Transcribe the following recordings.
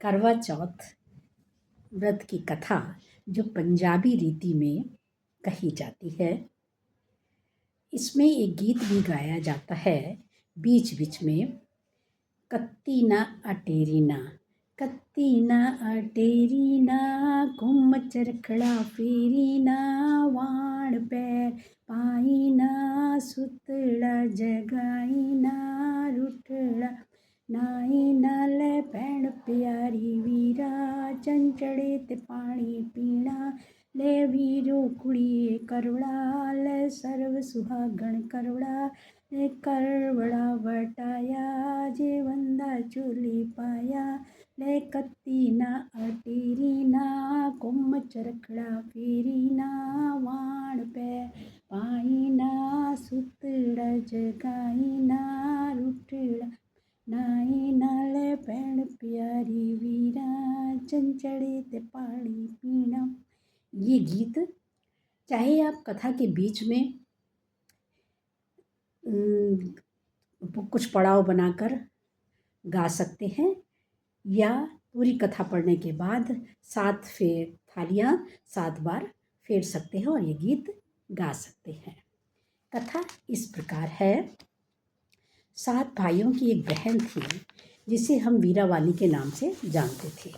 करवा चौथ व्रत की कथा जो पंजाबी रीति में कही जाती है। इसमें एक गीत भी गाया जाता है बीच बीच में, कत्ती ना अटेरी ना, कत्ती ना अटेरी ना, घुम चरखड़ा फेरी ना, वाण पैर पाई ना, सुतड़ा जगाई ना, रुठड़ा नाई नाल भैण प्यारी वीरा, चंचड़े ते पानी पीना, ले वीरो कुड़िए करवड़ा, ले सर्व सुहागण करवड़ा, ले करवड़ा वटाया, जे वंदा चोली पाया, ले कत्ती ना अटेरी ना, कुम चरखड़ा फेरी ना, वाण पे पाई ना, सुतड़ा जगाई ना, रुठड़ा नाई नाले भैण प्यारी वीरा, चंचड़े ते पानी पीना। ये गीत चाहे आप कथा के बीच में कुछ पड़ाव बनाकर गा सकते हैं या पूरी कथा पढ़ने के बाद 7 थालियाँ 7 बार फेर सकते हैं और ये गीत गा सकते हैं। कथा इस प्रकार है। 7 भाइयों की एक बहन थी जिसे हम वीरावाली के नाम से जानते थे।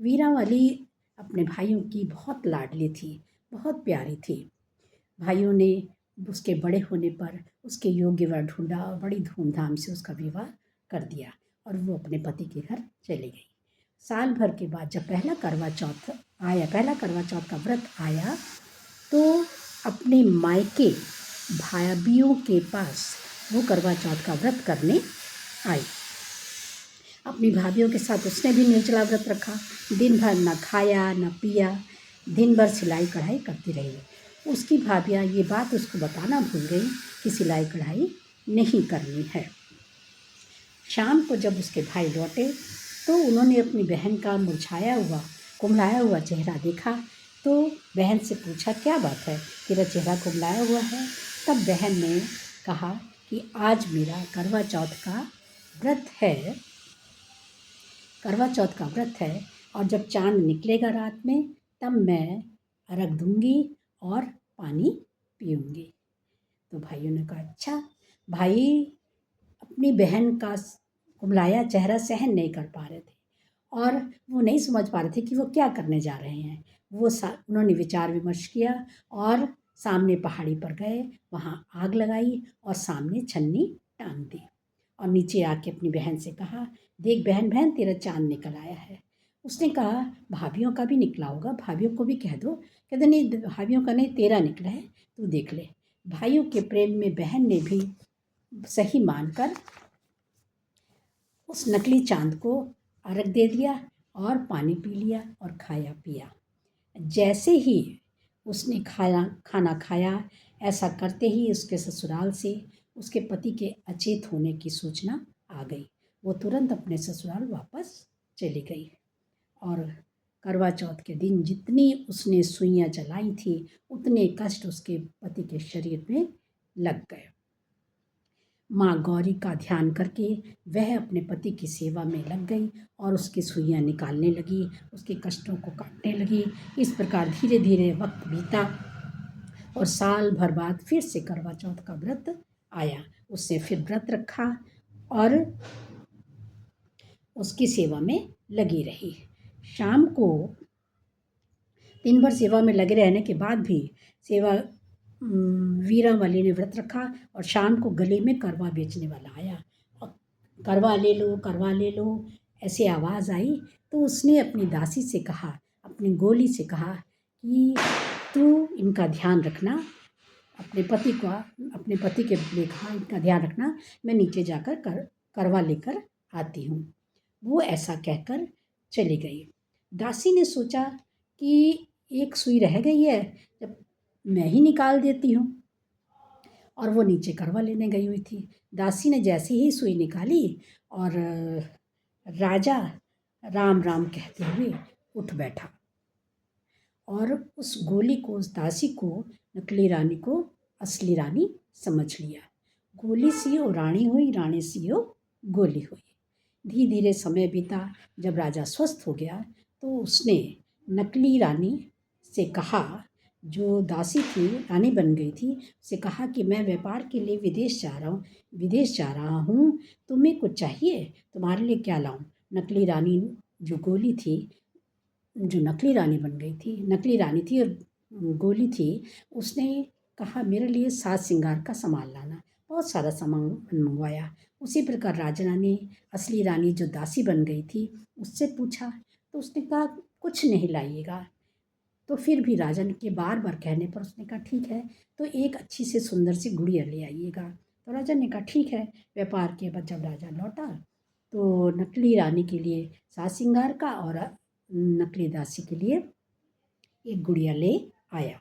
वीरावाली अपने भाइयों की बहुत लाडली थी, बहुत प्यारी थी। भाइयों ने उसके बड़े होने पर उसके योग्य वर ढूंढा और बड़ी धूमधाम से उसका विवाह कर दिया और वो अपने पति के घर चली गई। साल भर के बाद जब पहला करवा चौथ का व्रत आया तो अपने मायके भाभियों के पास वो करवा चौथ का व्रत करने आई। अपनी भाभियों के साथ उसने भी निर्जला व्रत रखा। दिन भर न खाया न पिया, दिन भर सिलाई कढ़ाई करती रही। उसकी भाभियाँ ये बात उसको बताना भूल गई कि सिलाई कढ़ाई नहीं करनी है। शाम को जब उसके भाई लौटे तो उन्होंने अपनी बहन का मुरझाया हुआ कुम्हलाया हुआ चेहरा देखा तो बहन से पूछा, क्या बात है, तेरा चेहरा कुम्हलाया हुआ है? तब बहन ने कहा कि आज मेरा करवा चौथ का व्रत है और जब चाँद निकलेगा रात में तब मैं अर्घ दूंगी और पानी पीऊँगी। तो भाइयों ने कहा, अच्छा। भाई अपनी बहन का कुम्हलाया चेहरा सहन नहीं कर पा रहे थे और वो नहीं समझ पा रहे थे कि वो क्या करने जा रहे हैं। उन्होंने विचार विमर्श किया और सामने पहाड़ी पर गए, वहाँ आग लगाई और सामने छन्नी टांग दी और नीचे आके अपनी बहन से कहा, देख बहन तेरा चाँद निकल आया है। उसने कहा, भाभियों का भी निकला होगा, भाभियों को भी कह दो। कहते नहीं, भाभियों का नहीं, तेरा निकला है, तू देख ले। भाइयों के प्रेम में बहन ने भी सही मानकर उस नकली चाँद को अर्घ दे दिया और पानी पी लिया और खाया पिया। जैसे ही उसने खाना खाया, ऐसा करते ही उसके ससुराल से उसके पति के अचेत होने की सूचना आ गई। वो तुरंत अपने ससुराल वापस चली गई और करवा चौथ के दिन जितनी उसने सुइयाँ जलाई थी उतने कष्ट उसके पति के शरीर में लग गए। माँ गौरी का ध्यान करके वह अपने पति की सेवा में लग गई और उसकी सुइयाँ निकालने लगी, उसके कष्टों को काटने लगी। इस प्रकार धीरे धीरे वक्त बीता और साल भर बाद फिर से करवा चौथ का व्रत आया। उसने फिर व्रत रखा और उसकी सेवा में लगी रही। शाम को दिन भर सेवा में लगे रहने के बाद भी वीरावाली ने व्रत रखा और शाम को गले में करवा बेचने वाला आया और करवा ले लो ऐसे आवाज़ आई। तो उसने अपनी दासी से कहा, अपनी गोली से कहा कि तू इनका ध्यान रखना, अपने पति के लिए कहा, इनका ध्यान रखना, मैं नीचे जाकर करवा लेकर आती हूँ। वो ऐसा कहकर चली गई। दासी ने सोचा कि एक सुई रह गई है, जब मैं ही निकाल देती हूँ, और वो नीचे करवा लेने गई हुई थी। दासी ने जैसे ही सुई निकाली और राजा राम राम कहते हुए उठ बैठा और उस गोली को, उस दासी को, नकली रानी को असली रानी समझ लिया। गोली सी ओ रानी हुई, रानी सी ओ गोली हुई। धीरे धीरे समय बीता। जब राजा स्वस्थ हो गया तो उसने नकली रानी से कहा, जो दासी थी, रानी बन गई थी, उसे कहा कि मैं व्यापार के लिए विदेश जा रहा हूँ, तुम्हें कुछ चाहिए? तुम्हारे लिए क्या लाऊं? नकली रानी जो गोली थी, जो नकली रानी बन गई थी, नकली रानी थी और गोली थी, उसने कहा मेरे लिए साज श्रृंगार का सामान लाना। बहुत सारा सामान मंगवाया। उसी प्रकार राजा ने असली रानी जो दासी बन गई थी उससे पूछा, तो उसने कहा कुछ नहीं लाइएगा। तो फिर भी राजन के बार बार कहने पर उसने कहा ठीक है, तो एक अच्छी से सुंदर सी गुड़िया ले आइएगा। तो राजन ने कहा ठीक है। व्यापार के बाद जब राजा लौटा तो नकली रानी के लिए साज श्रृंगार का और नकली दासी के लिए एक गुड़िया ले आया।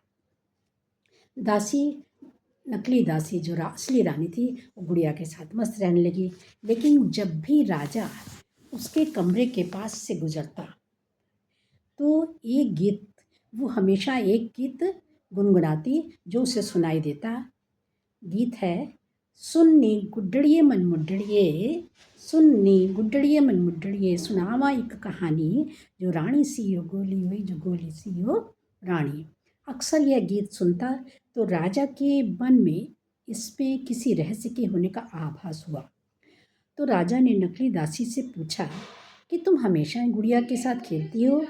दासी नकली दासी जो असली रानी थी वो गुड़िया के साथ मस्त रहने लगी। लेकिन जब भी राजा उसके कमरे के पास से गुजरता तो एक गीत, वो हमेशा एक गीत गुनगुनाती जो उसे सुनाई देता। गीत है, सुन्नी गुड्डड़िए मन मुड्डड़िए, सुन्नी गुड्डड़िए मन मुड्डड़िए, सुनावा एक कहानी, जो रानी सी हो गोली हुई, जो गोली सी हो रानी। अक्सर यह गीत सुनता तो राजा के मन में इसमें किसी रहस्य के होने का आभास हुआ। तो राजा ने नकली दासी से पूछा कि तुम हमेशा गुड़िया के साथ खेलती हो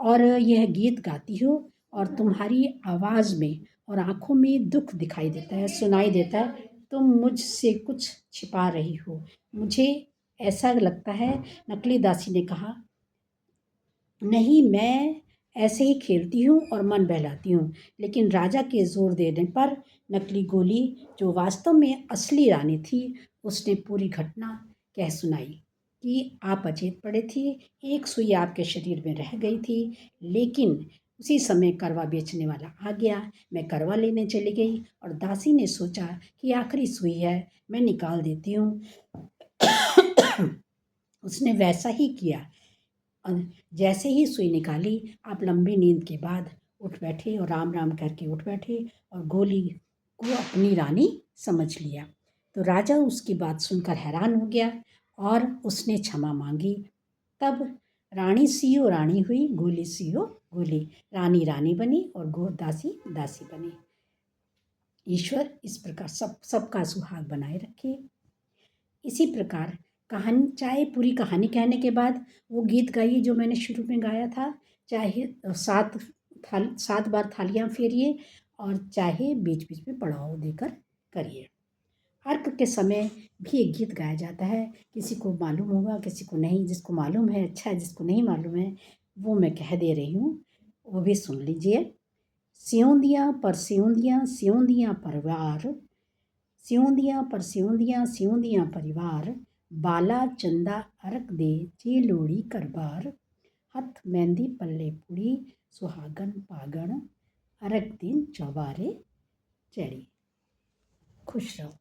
और यह गीत गाती हो और तुम्हारी आवाज़ में और आँखों में दुख दिखाई देता है, सुनाई देता है, तुम मुझसे कुछ छिपा रही हो, मुझे ऐसा लगता है। नकली दासी ने कहा, नहीं, मैं ऐसे ही खेलती हूँ और मन बहलाती हूँ। लेकिन राजा के जोर देने पर नकली गोली, जो वास्तव में असली रानी थी, उसने पूरी घटना कह सुनाई कि आप अचेत पड़े थे, एक सुई आपके शरीर में रह गई थी, लेकिन उसी समय करवा बेचने वाला आ गया। मैं करवा लेने चली गई और दासी ने सोचा कि आखिरी सुई है, मैं निकाल देती हूँ। उसने वैसा ही किया। जैसे ही सुई निकाली, आप लंबी नींद के बाद उठ बैठे और राम राम करके उठ बैठे और गोली को अपनी रानी समझ लिया। तो राजा उसकी बात सुनकर हैरान हो गया और उसने क्षमा मांगी। तब रानी सीओ रानी हुई, गोली सीओ गोली। रानी रानी बनी और दासी दासी बनी। ईश्वर इस प्रकार सबका सुहाग बनाए रखे। इसी प्रकार कहानी, चाहे पूरी कहानी कहने के बाद वो गीत गाइए जो मैंने शुरू में गाया था, चाहे 7 बार थालियाँ फेरिए और चाहे बीच बीच में पड़ाव देकर करिए। अर्क के समय भी एक गीत गाया जाता है, किसी को मालूम होगा किसी को नहीं, जिसको मालूम है अच्छा है, जिसको नहीं मालूम है वो मैं कह दे रही हूँ, वो भी सुन लीजिए। सियोंदियाँ पर सियोंदियाँ सियोंदियाँ परिवार, सियोंदियाँ पर सियोंदियाँ सियोंदियाँ परिवार, बाला चंदा अरक दे जे लोड़ी करबार, हथ मेहंदी पल्ले पुड़ी सुहागन पागण, अरक दिन चौबारे चढ़ी। खुश रहो।